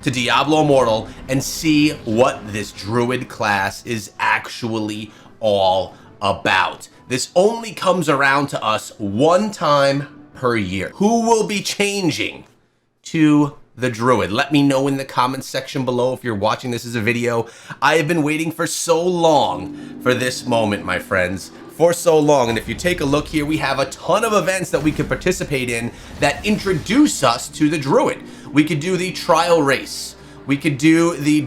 to Diablo Immortal and see what this Druid class is actually all about. This only comes around to us one time per year. Who will be changing to the Druid? Let me know in the comments section below if you're watching this as a video. I have been waiting for so long for this moment, my friends. For so long. And if you take a look here, we have a ton of events that we could participate in that introduce us to the Druid. We could do the trial race. We could do the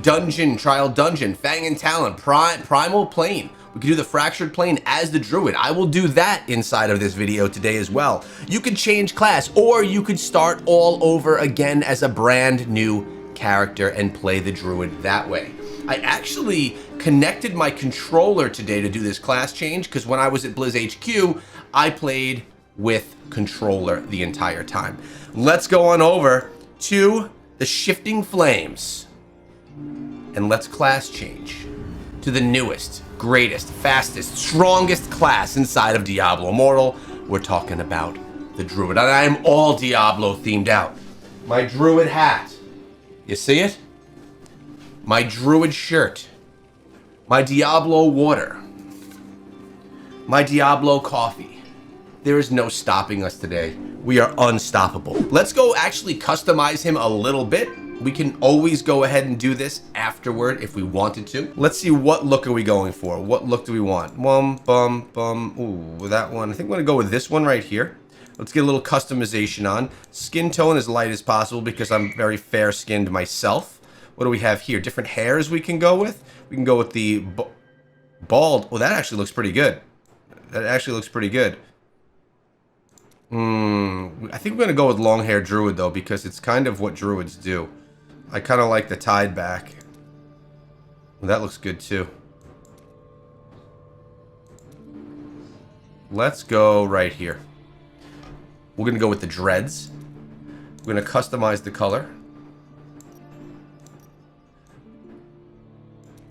trial dungeon, Fang and Talon, Primal Plane. We could do the Fractured Plane as the Druid. I will do that inside of this video today as well. You could change class, or you could start all over again as a brand new character and play the Druid that way. I actually connected my controller today to do this class change because when I was at Blizz HQ, I played with controller the entire time. Let's go on over to the Shifting Flames and let's class change to the newest, greatest, fastest, strongest class inside of Diablo Immortal. We're talking about the Druid, and I am all Diablo themed out. My Druid hat, you see it? My Druid shirt, my Diablo water, my Diablo coffee. There is no stopping us today. We are unstoppable. Let's go actually customize him a little bit. We can always go ahead and do this afterward if we wanted to. Let's see, what look are we going for? What look do we want? Ooh, that one. I think I'm gonna go with this one right here. Let's get a little customization on. Skin tone as light as possible because I'm very fair-skinned myself. What do we have here? Different hairs we can go with. We can go with the bald. Oh, that actually looks pretty good. That actually looks pretty good. I think we're going to go with long hair Druid, though, because it's kind of what Druids do. I kind of like the tied back. Well, that looks good, too. Let's go right here. We're going to go with the dreads. We're going to customize the color.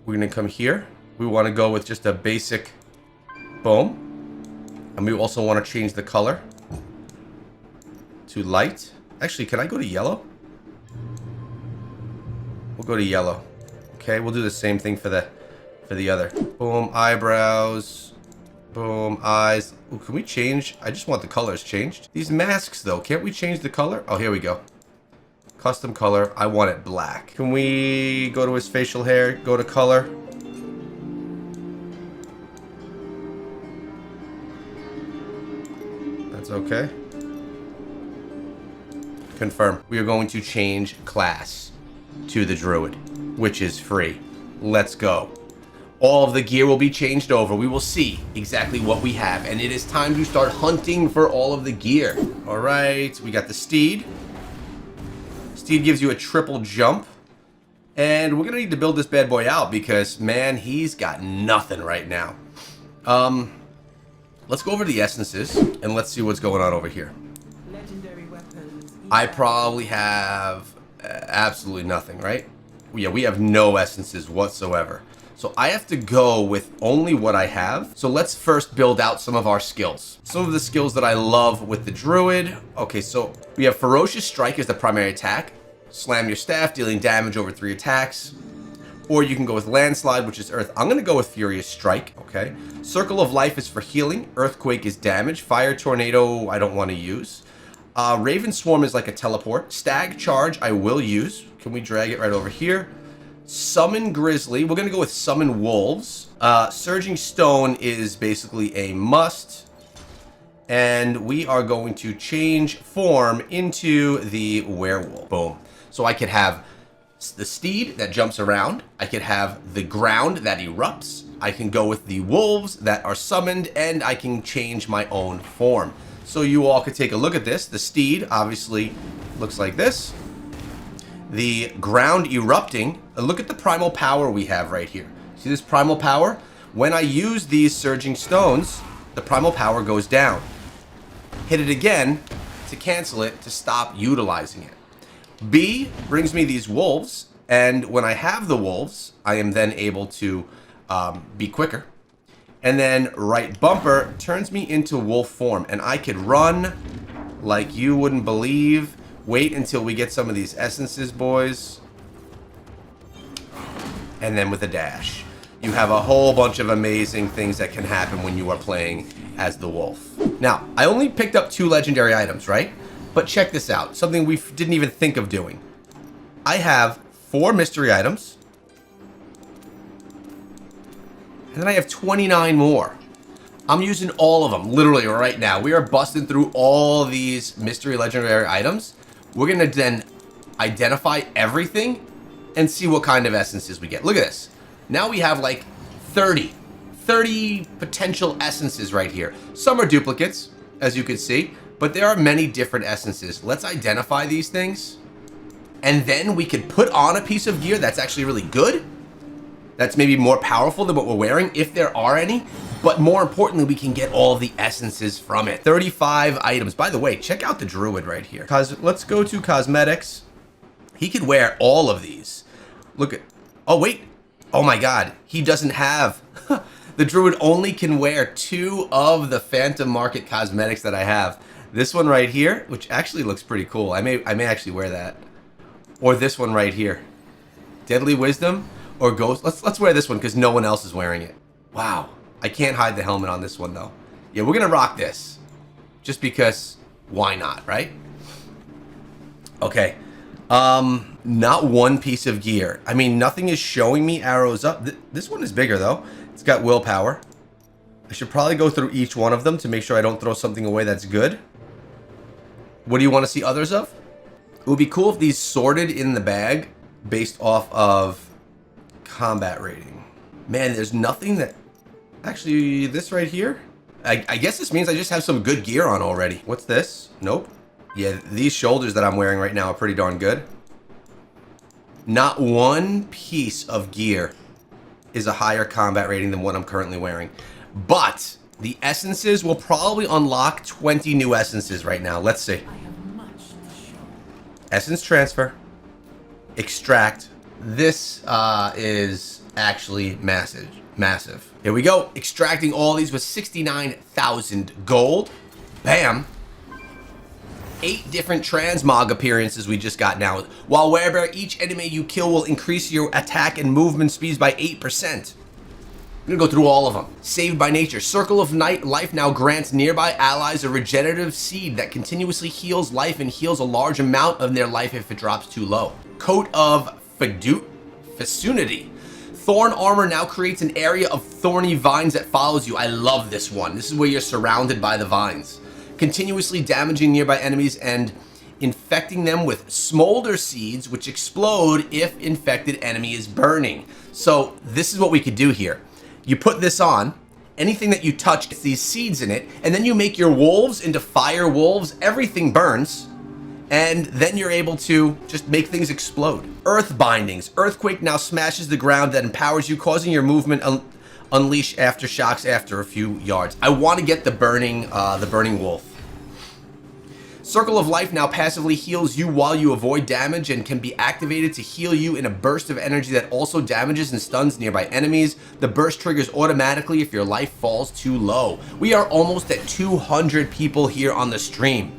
We're going to come here. We want to go with just a basic boom. And we also want to change the color to light. Actually, can I go to yellow? We'll go to yellow. Okay, we'll do the same thing for the other. Boom, eyebrows. Boom, eyes. Ooh, can we change? I just want the colors changed. These masks, though, can't we change the color? Oh, here we go. Custom color. I want it black. Can we go to his facial hair? Go to color. That's okay. Confirm. We are going to change class to the Druid, which is free. Let's go. All of the gear will be changed over. We will see exactly what we have, and it is time to start hunting for all of the gear. All right, we got the steed. Steed gives you a triple jump. And we're going to need to build this bad boy out because, man, he's got nothing right now. Let's go over the essences and let's see what's going on over here. Legendary weapons. I probably have absolutely nothing, right? Yeah, we have no essences whatsoever. So I have to go with only what I have. So let's first build out some of our skills. Some of the skills that I love with the Druid. Okay, so we have Ferocious Strike as the primary attack. Slam your staff, dealing damage over 3 attacks. Or you can go with Landslide, which is Earth. I'm going to go with Furious Strike, okay? Circle of Life is for healing. Earthquake is damage. Fire Tornado, I don't want to use. Raven Swarm is like a teleport. Stag Charge, I will use. Can we drag it right over here? Summon Grizzly. We're going to go with Summon Wolves. Surging Stone is basically a must. And we are going to change form into the Werewolf. Boom. So I could have the steed that jumps around. I could have the ground that erupts. I can go with the wolves that are summoned, and I can change my own form. So you all could take a look at this. The steed obviously looks like this. The ground erupting. Look at the primal power we have right here. See this primal power? When I use these surging stones, the primal power goes down. Hit it again to cancel it, to stop utilizing it. B brings me these wolves, and when I have the wolves, I am then able to be quicker. And then right bumper turns me into wolf form, and I could run like you wouldn't believe. Wait until we get some of these essences, boys. and then with a dash. You have a whole bunch of amazing things that can happen when you are playing as the wolf. Now, I only picked up 2 legendary items, right? But check this out, something we didn't even think of doing. I have 4 mystery items, and then I have 29 more. I'm using all of them, literally right now. We are busting through all these mystery legendary items. We're gonna then identify everything and see what kind of essences we get. Look at this. Now we have like 30 potential essences right here. Some are duplicates, as you can see, but there are many different essences. Let's identify these things, and then we could put on a piece of gear that's actually really good, that's maybe more powerful than what we're wearing, if there are any, but more importantly, we can get all of the essences from it. 35 items. By the way, check out the Druid right here. Let's go to cosmetics. He could wear all of these. Look at, oh wait, oh my God, he doesn't have, the Druid only can wear 2 of the Phantom Market cosmetics that I have. This one right here, which actually looks pretty cool. I may actually wear that. Or this one right here. Deadly Wisdom or Ghost. Let's wear this one because no one else is wearing it. Wow. I can't hide the helmet on this one though. Yeah, we're gonna rock this. Just because, why not, right? Okay. Not one piece of gear. I mean, nothing is showing me arrows up. This one is bigger though. It's got willpower. I should probably go through each one of them to make sure I don't throw something away that's good. What do you want to see others of? It would be cool if these sorted in the bag based off of combat rating. Man, there's nothing that... Actually, this right here? I guess this means I just have some good gear on already. What's this? Nope. Yeah, these shoulders that I'm wearing right now are pretty darn good. Not one piece of gear is a higher combat rating than what I'm currently wearing. But the essences will probably unlock 20 new essences right now. Let's see. Essence transfer. Extract. This is actually massive. Here we go. Extracting all these with 69,000 gold. Bam. 8 different transmog appearances we just got now. While werebear, each enemy you kill will increase your attack and movement speeds by 8%. I'm gonna go through all of them. Saved by nature. Circle of life now grants nearby allies a regenerative seed that continuously heals life and heals a large amount of their life if it drops too low. Coat of Fesunity. Thorn armor now creates an area of thorny vines that follows you. I love this one. This is where you're surrounded by the vines. Continuously damaging nearby enemies and infecting them with smolder seeds, which explode if infected enemy is burning. So this is what we could do here. You put this on, anything that you touch gets these seeds in it, and then you make your wolves into fire wolves. Everything burns, and then you're able to just make things explode. Earth bindings. Earthquake now smashes the ground that empowers you, causing your movement unleash aftershocks after a few yards. I want to get the burning wolf. Circle of life now passively heals you while you avoid damage and can be activated to heal you in a burst of energy that also damages and stuns nearby enemies. The burst triggers automatically if your life falls too low. We are almost at 200 people here on the stream.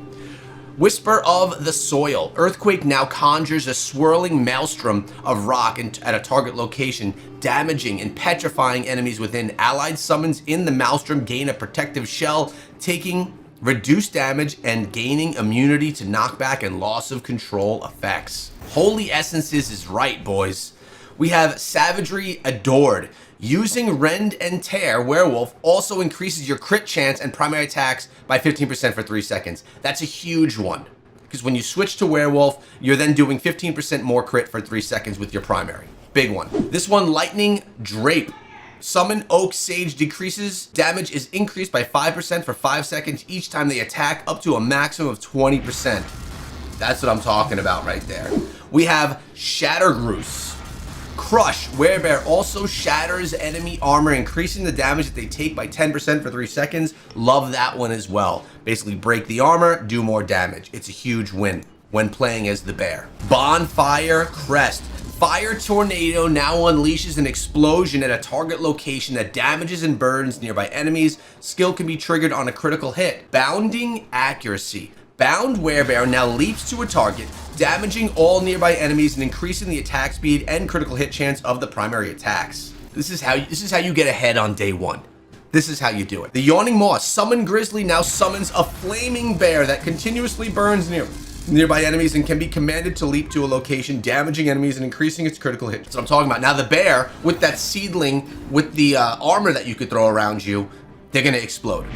Whisper of the Soil. Earthquake now conjures a swirling maelstrom of rock at a target location, damaging and petrifying enemies within. Allied summons in the maelstrom gain a protective shell, taking reduced damage and gaining immunity to knockback and loss of control effects. Holy Essences is right, boys. We have Savagery Adored. Using Rend and Tear, Werewolf also increases your crit chance and primary attacks by 15% for 3 seconds. That's a huge one, because when you switch to Werewolf, you're then doing 15% more crit for 3 seconds with your primary. Big one. This one, Lightning Drape. Summon Oak Sage decreases. Damage is increased by 5% for 5 seconds each time they attack, up to a maximum of 20%. That's what I'm talking about right there. We have Shattergroose. Crush. Werebear also shatters enemy armor, increasing the damage that they take by 10% for 3 seconds. Love that one as well. Basically break the armor, do more damage. It's a huge win when playing as the bear. Bonfire Crest. Fire Tornado now unleashes an explosion at a target location that damages and burns nearby enemies. Skill can be triggered on a critical hit. Bounding Accuracy. Bound Werebear now leaps to a target, damaging all nearby enemies and increasing the attack speed and critical hit chance of the primary attacks. This is how you get ahead on day one. This is how you do it. The Yawning Maw, Summon Grizzly, now summons a flaming bear that continuously burns nearby enemies and can be commanded to leap to a location, damaging enemies and increasing its critical hit. That's what I'm talking about. Now the bear, with that seedling, with the armor that you could throw around you, they're gonna explode.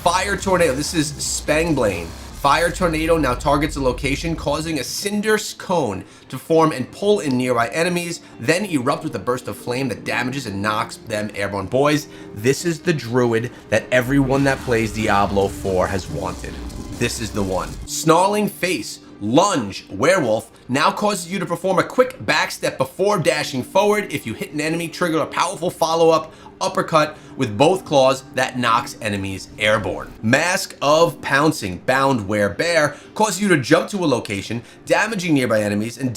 Fire Tornado, this is Spangblain. Fire Tornado now targets a location, causing a cinder cone to form and pull in nearby enemies, then erupt with a burst of flame that damages and knocks them airborne. Boys, this is the Druid that everyone that plays Diablo 4 has wanted. This is the one. Snarling Face, Lunge, Werewolf, now causes you to perform a quick backstep before dashing forward. If you hit an enemy, trigger a powerful follow-up uppercut with both claws that knocks enemies airborne. Mask of Pouncing, Bound Werebear, causes you to jump to a location, damaging nearby enemies and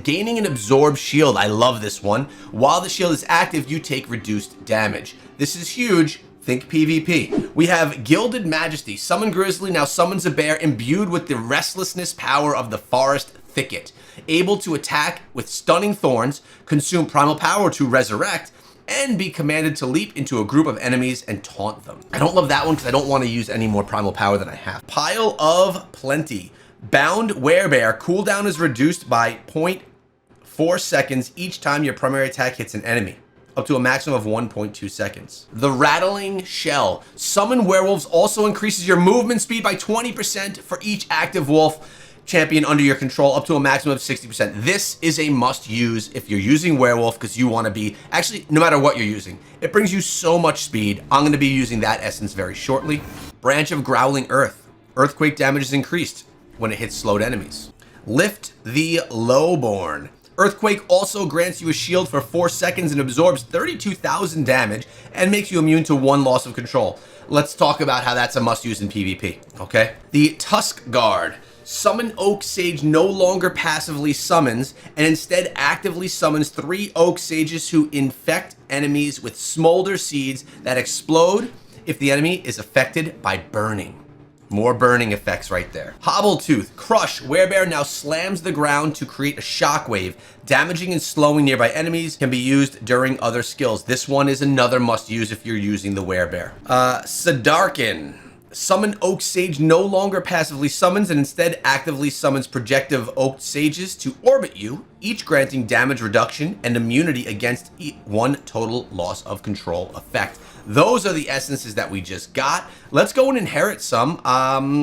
gaining an absorbed shield. I love this one. While the shield is active, you take reduced damage. This is huge. Think PvP. We have Gilded Majesty. Summon Grizzly now summons a bear imbued with the restlessness power of the forest thicket, able to attack with stunning thorns, consume primal power to resurrect, and be commanded to leap into a group of enemies and taunt them. I don't love that one because I don't want to use any more primal power than I have. Pile of Plenty. Bound Werebear, cooldown is reduced by 0.4 seconds each time your primary attack hits an enemy, up to a maximum of 1.2 seconds. The Rattling Shell. Summon Werewolves also increases your movement speed by 20% for each active wolf champion under your control, up to a maximum of 60%. This is a must use if you're using Werewolf, because you want to be, actually, no matter what you're using, it brings you so much speed. I'm going to be using that essence very shortly. Branch of Growling Earth. Earthquake damage is increased when it hits slowed enemies. Lift the Lowborn. Earthquake also grants you a shield for 4 seconds and absorbs 32,000 damage and makes you immune to 1 loss of control. Let's talk about how that's a must use in PvP, okay? The Tusk Guard. Summon Oak Sage no longer passively summons and instead actively summons 3 Oak Sages who infect enemies with smolder seeds that explode if the enemy is affected by burning. More burning effects right there. Hobbletooth. Crush. Werebear now slams the ground to create a shockwave. Damaging and slowing nearby enemies, can be used during other skills. This one is another must use if you're using the Werebear. Sadarkin. Summon Oak Sage no longer passively summons and instead actively summons projective Oak Sages to orbit you, each granting damage reduction and immunity against 1 total loss of control effect. Those are the essences that we just got. Let's go and inherit some.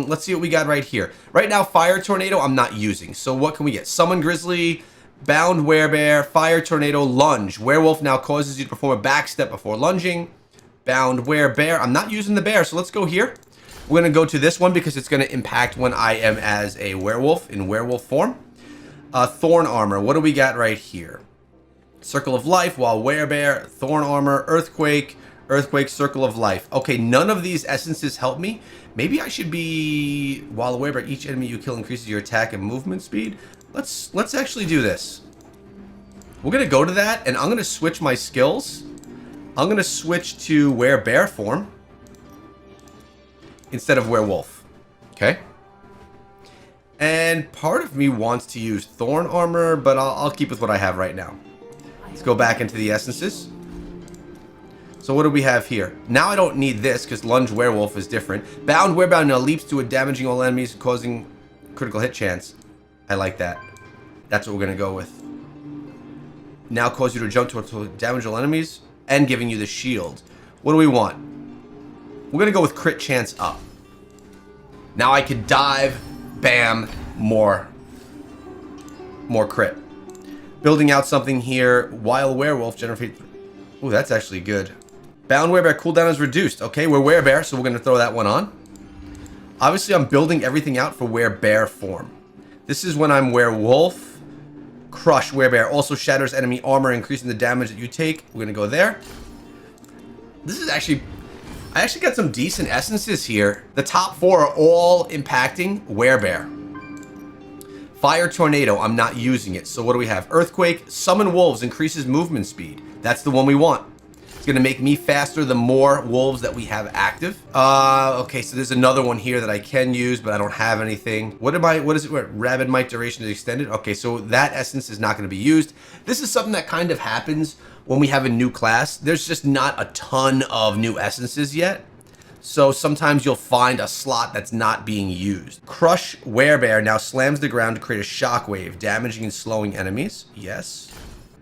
Let's see what we got right here. Right now, Fire Tornado I'm not using. So what can we get? Summon Grizzly, Bound Werebear, Fire Tornado, Lunge. Werewolf now causes you to perform a backstep before lunging. Bound Werebear. I'm not using the bear, so let's go here. We're going to go to this one because it's going to impact when I am as a werewolf in werewolf form. Thorn Armor. What do we got right here? Circle of Life, while Werebear, Thorn Armor, Earthquake, Circle of Life. Okay, none of these essences help me. Maybe I should be, while Werebear, each enemy you kill increases your attack and movement speed. Let's actually do this. We're going to go to that, and I'm going to switch my skills. I'm going to switch to Werebear form instead of Werewolf. Okay? And part of me wants to use Thorn Armor, but I'll keep with what I have right now. Let's go back into the essences. So what do we have here? Now I don't need this because Lunge Werewolf is different. Bound Werebear now leaps to it, damaging all enemies, causing critical hit chance. I like that. That's what we're going to go with. Now cause you to jump to damage all enemies and giving you the shield. What do we want? We're going to go with crit chance up. Now I could dive, bam, more crit. Building out something here, while Werewolf generate. Ooh, that's actually good. Bound Werebear cooldown is reduced. Okay, we're Werebear, so we're going to throw that one on. Obviously, I'm building everything out for Werebear form. This is when I'm Werewolf. Crush Werebear also shatters enemy armor, increasing the damage that you take. We're going to go there. This is actually... I actually got some decent essences here. The top 4 are all impacting Werebear. Fire Tornado, I'm not using it. So what do we have? Earthquake, Summon Wolves, increases movement speed. That's the one we want. It's going to make me faster the more wolves that we have active. Okay, so there's another one here that I can use, but I don't have anything. What is it? Rabid Might duration is extended. Okay, so that essence is not going to be used. This is something that kind of happens when we have a new class. There's just not a ton of new essences yet. So sometimes you'll find a slot that's not being used. Crush Werebear now slams the ground to create a shockwave, damaging and slowing enemies. Yes.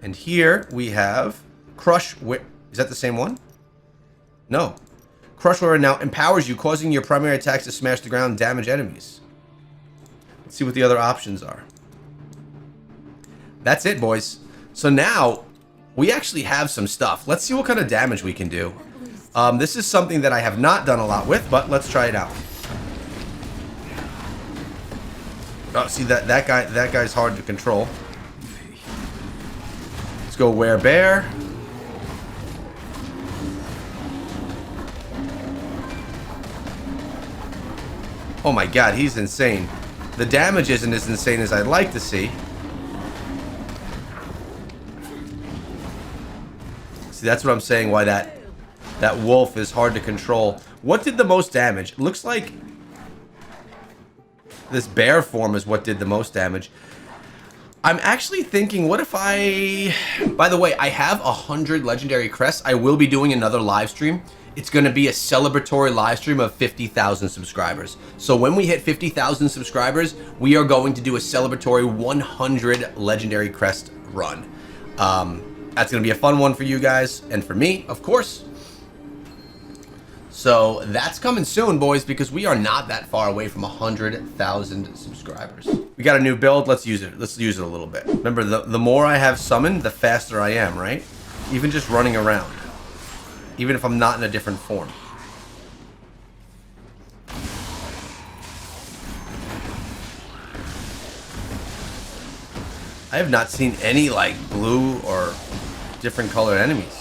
And here we have Crush Were... Is that the same one? No. Crush Werebear now empowers you, causing your primary attacks to smash the ground and damage enemies. Let's see what the other options are. That's it, boys. So now we actually have some stuff. Let's see what kind of damage we can do. This is something that I have not done a lot with, but let's try it out. Oh, see that guy's hard to control. Let's go Werebear. Oh my god, he's insane. The damage isn't as insane as I'd like to see. See, that's what I'm saying, why that wolf is hard to control. What did the most damage? It looks like this bear form is what did the most damage. I'm actually thinking, what if I... By the way, I have 100 legendary crests. I will be doing another live stream. It's going to be a celebratory live stream of 50,000 subscribers. So when we hit 50,000 subscribers, we are going to do a celebratory 100 legendary crest run. That's going to be a fun one for you guys and for me, of course. So that's coming soon, boys, because we are not that far away from 100,000 subscribers. We got a new build. Let's use it. Let's use it a little bit. Remember, the more I have summoned, the faster I am, right? Even just running around. Even if I'm not in a different form. I have not seen any, like, blue or different colored enemies.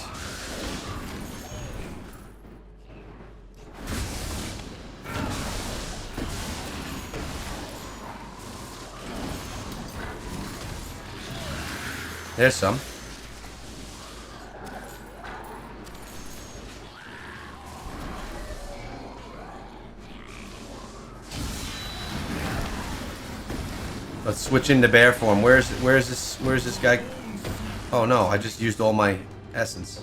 There's some. Let's switch into bear form. Where's this guy? Oh no, I just used all my essence.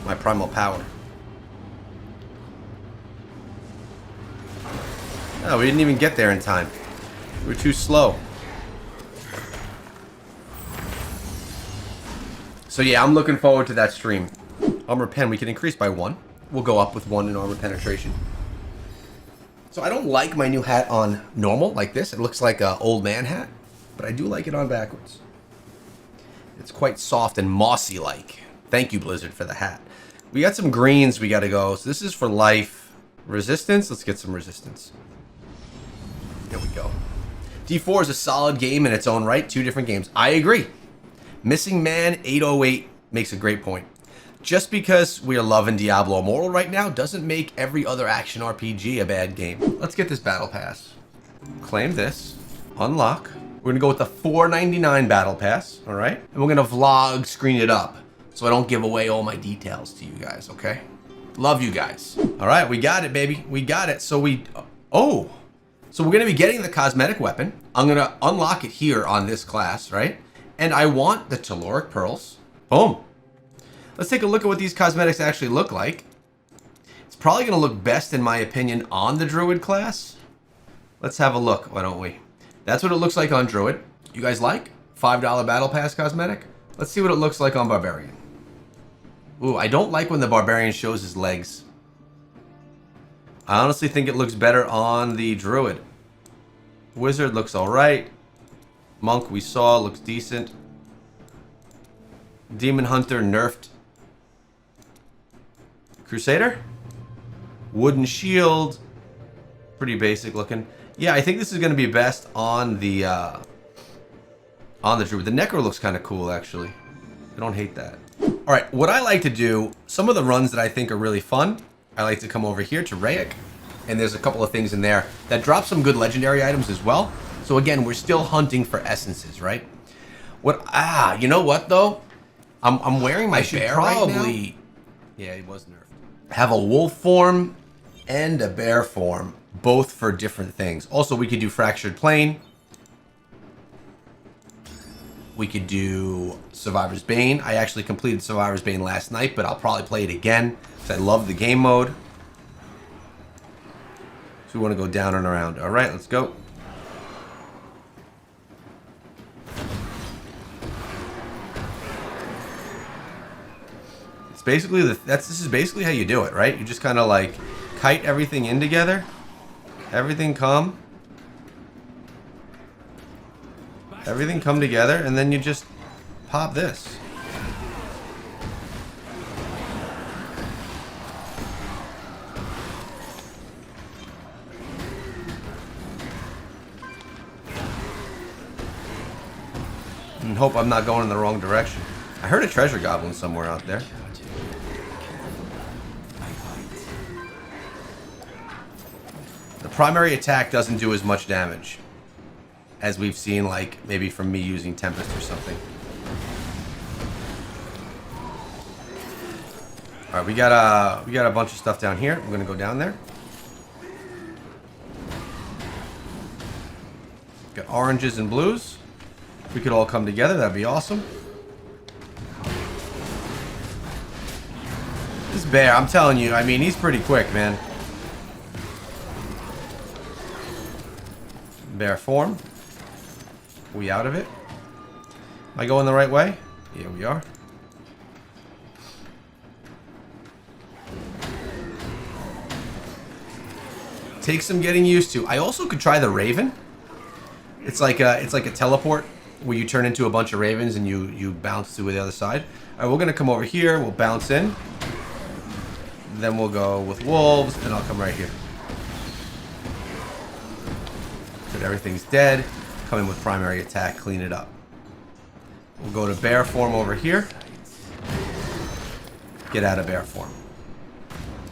My primal power. Oh, we didn't even get there in time. We were too slow. So yeah, I'm looking forward to that stream. Armor pen, we can increase by 1. We'll go up with 1 in armor penetration. So I don't like my new hat on normal, like this. It looks like an old man hat, but I do like it on backwards. It's quite soft and mossy-like. Thank you, Blizzard, for the hat. We got some greens we gotta go. So this is for life. Resistance, let's get some resistance. There we go. D4 is a solid game in its own right. 2 different games. I agree. Missing Man 808 makes a great point. Just because we are loving Diablo Immortal right now doesn't make every other action RPG a bad game. Let's get this battle pass. Claim this. Unlock. We're gonna go with the $4.99 battle pass, all right? And we're gonna vlog screen it up so I don't give away all my details to you guys, okay? Love you guys. All right, we got it, baby. We got it. So so we're gonna be getting the cosmetic weapon. I'm gonna unlock it here on this class, right? And I want the telluric pearls. Boom. Let's take a look at what these cosmetics actually look like. It's probably going to look best, in my opinion, on the Druid class. Let's have a look, why don't we? That's what it looks like on Druid. You guys like? $5 Battle Pass cosmetic? Let's see what it looks like on Barbarian. Ooh, I don't like when the Barbarian shows his legs. I honestly think it looks better on the Druid. Wizard looks alright. Monk we saw looks decent. Demon Hunter nerfed. Crusader? Wooden shield. Pretty basic looking. Yeah, I think this is going to be best on the Druid. The Necro looks kind of cool, actually. I don't hate that. Alright, what I like to do, some of the runs that I think are really fun, I like to come over here to Rayek, and there's a couple of things in there that drop some good legendary items as well. So again, we're still hunting for essences, right? You know what though? I'm wearing my bear right now. Yeah, he was nerfed. Have a wolf form and a bear form, both for different things. Also, we could do Fractured Plane. We could do Survivor's Bane. I actually completed Survivor's Bane last night, but I'll probably play it again because I love the game mode. So we want to go down and around. All right, let's go. It's basically this is basically how you do it, right? You just kind of like kite everything in together. Everything come together, and then you just pop this. And hope I'm not going in the wrong direction. I heard a treasure goblin somewhere out there. The primary attack doesn't do as much damage as we've seen, like maybe from me using Tempest or something. All right, we got a bunch of stuff down here. We're gonna go down there. Got oranges and blues. If we could all come together, that'd be awesome. This bear, I'm telling you, I mean, he's pretty quick, man. Bear form. We out of it? Am I going the right way? Yeah, we are. Takes some getting used to. I also could try the Raven. It's like a teleport where you turn into a bunch of ravens and you bounce to the other side. All right, we're gonna come over here. We'll bounce in. Then we'll go with wolves, and I'll come right here. Good, everything's dead. Come in with primary attack, clean it up. We'll go to bear form over here. Get out of bear form.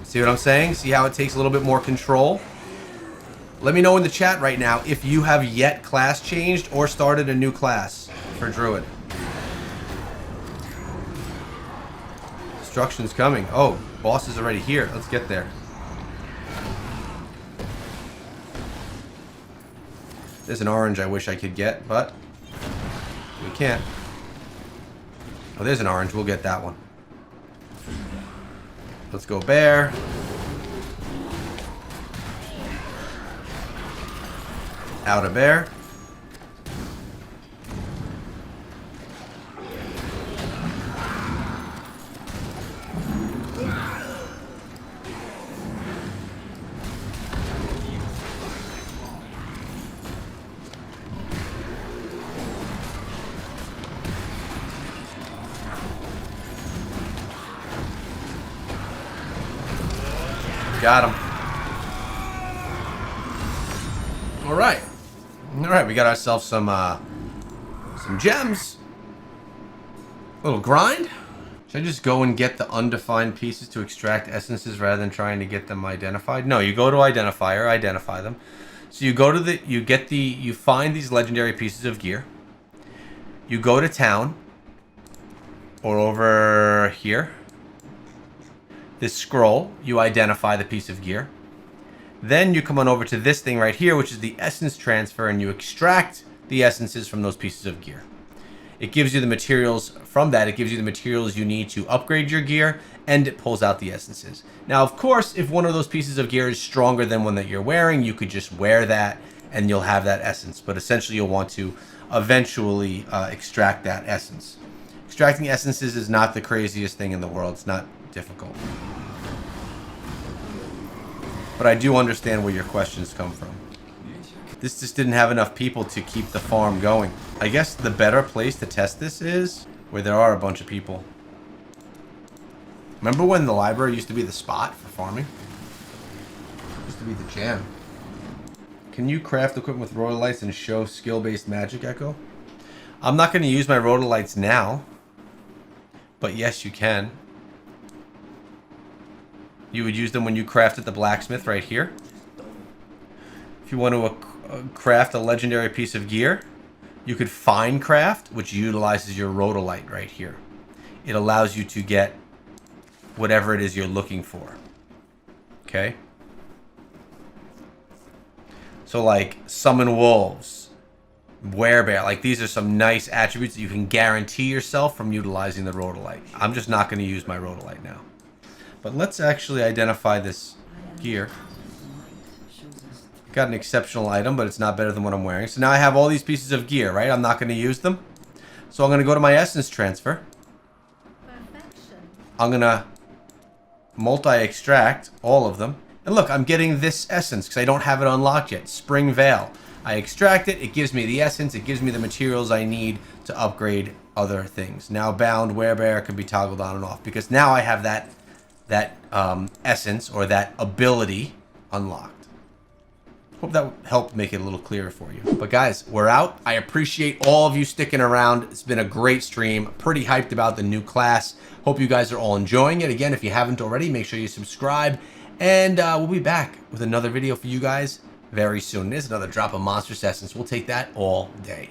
See what I'm saying? See how it takes a little bit more control? Let me know in the chat right now if you have yet class changed or started a new class for Druid. Destruction's coming. Oh, boss is already here. Let's get there. There's an orange I wish I could get, but we can't. Oh, there's an orange. We'll get that one. Let's go bear. Out of bear. Got him. All right. All right, we got ourselves some gems. A little grind. Should I just go and get the undefined pieces to extract essences rather than trying to get them identified? No, you go to identifier, identify them. So you go to you find these legendary pieces of gear. You go to town or over here. This scroll, you identify the piece of gear. Then you come on over to this thing right here, which is the essence transfer, and you extract the essences from those pieces of gear. It gives you the materials from that. It gives you the materials you need to upgrade your gear, and it pulls out the essences. Now, of course, if one of those pieces of gear is stronger than one that you're wearing, you could just wear that and you'll have that essence. But essentially, you'll want to eventually extract that essence. Extracting essences is not the craziest thing in the world. It's not difficult. But I do understand where your questions come from. This just didn't have enough people to keep the farm going. I guess the better place to test this is where there are a bunch of people. Remember when the library used to be the spot for farming? It used to be the jam. Can you craft equipment with rhodolites and show skill-based magic echo? I'm not going to use my rhodolites now. But yes, you can. You would use them when you craft at the blacksmith right here. If you want to craft a legendary piece of gear, you could find craft, which utilizes your rhodolite right here. It allows you to get whatever it is you're looking for. Okay? So like summon wolves, werebear, like these are some nice attributes that you can guarantee yourself from utilizing the rhodolite. I'm just not going to use my rhodolite now. But let's actually identify this gear. Got an exceptional item, but it's not better than what I'm wearing. So now I have all these pieces of gear, right? I'm not going to use them. So I'm going to go to my essence transfer. I'm going to multi-extract all of them. And look, I'm getting this essence because I don't have it unlocked yet. Spring Veil. I extract it. It gives me the essence. It gives me the materials I need to upgrade other things. Now bound, werebear can be toggled on and off because now I have that essence or that ability unlocked. Hope that helped make it a little clearer for you. But guys, we're out. I appreciate all of you sticking around. It's been a great stream. Pretty hyped about the new class. Hope you guys are all enjoying it. Again, if you haven't already, make sure you subscribe. And we'll be back with another video for you guys very soon. There's another drop of Monstrous Essence. We'll take that all day.